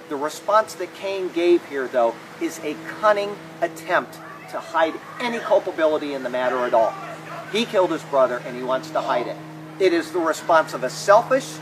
The response that Cain gave here, though, is a cunning attempt to hide any culpability in the matter at all. He killed his brother and he wants to hide it. It is the response of a selfish,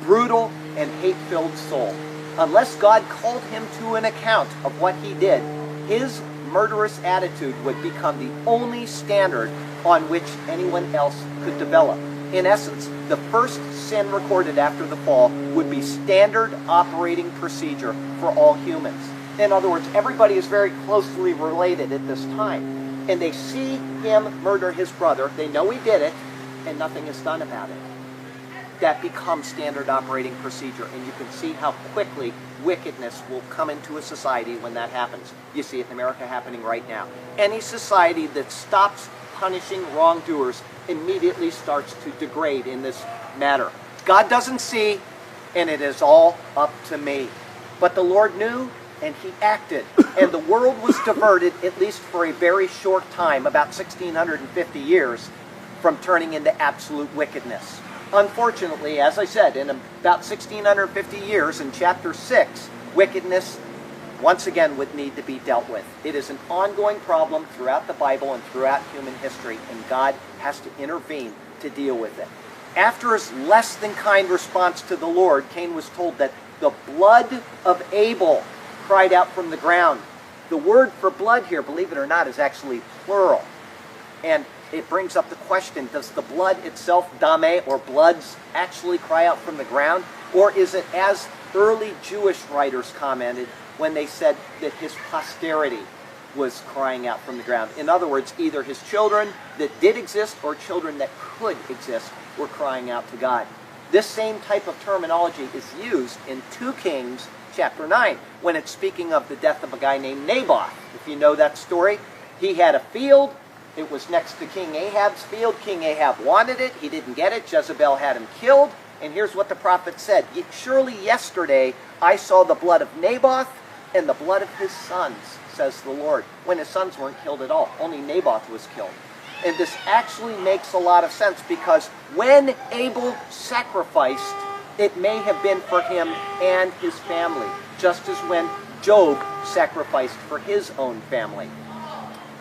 brutal, and hate-filled soul. Unless God called him to an account of what he did, his murderous attitude would become the only standard on which anyone else could develop. In essence, the first sin recorded after the fall would be standard operating procedure for all humans. In other words, everybody is very closely related at this time. And they see him murder his brother, they know he did it, and nothing is done about it. That becomes standard operating procedure, and you can see how quickly wickedness will come into a society when that happens. You see it in America happening right now. Any society that stops punishing wrongdoers immediately starts to degrade in this matter. God doesn't see, and it is all up to me. But the Lord knew, and he acted. And the world was diverted, at least for a very short time, about 1650 years, from turning into absolute wickedness. Unfortunately, as I said, in about 1650 years, in chapter 6, wickedness once again would need to be dealt with. It is an ongoing problem throughout the Bible and throughout human history, and God has to intervene to deal with it. After his less than kind response to the Lord, Cain was told that the blood of Abel cried out from the ground. The word for blood here, believe it or not, is actually plural. And it brings up the question, does the blood itself, dame, or bloods, actually cry out from the ground? Or is it, as early Jewish writers commented, when they said that his posterity was crying out from the ground? In other words, either his children that did exist or children that could exist were crying out to God. This same type of terminology is used in 2 Kings chapter 9, when it's speaking of the death of a guy named Naboth. If you know that story, he had a field. It was next to King Ahab's field. King Ahab wanted it. He didn't get it. Jezebel had him killed. And here's what the prophet said. Surely yesterday I saw the blood of Naboth and the blood of his sons, says the Lord. When his sons weren't killed at all. Only Naboth was killed. And this actually makes a lot of sense, because when Abel sacrificed, it may have been for him and his family, just as when Job sacrificed for his own family.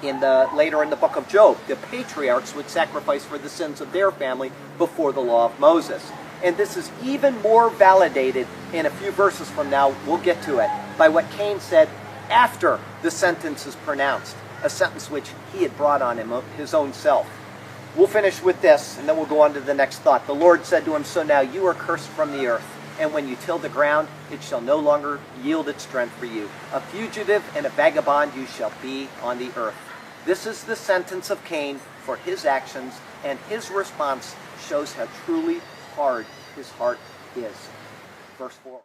Later in the book of Job, the patriarchs would sacrifice for the sins of their family before the law of Moses. And this is even more validated in a few verses from now, we'll get to it, by what Cain said after the sentence is pronounced, a sentence which he had brought on his own self. We'll finish with this, and then we'll go on to the next thought. The Lord said to him, "So now you are cursed from the earth, and when you till the ground, it shall no longer yield its strength for you. A fugitive and a vagabond you shall be on the earth." This is the sentence of Cain for his actions, and his response shows how truly hard his heart is. Verse 4.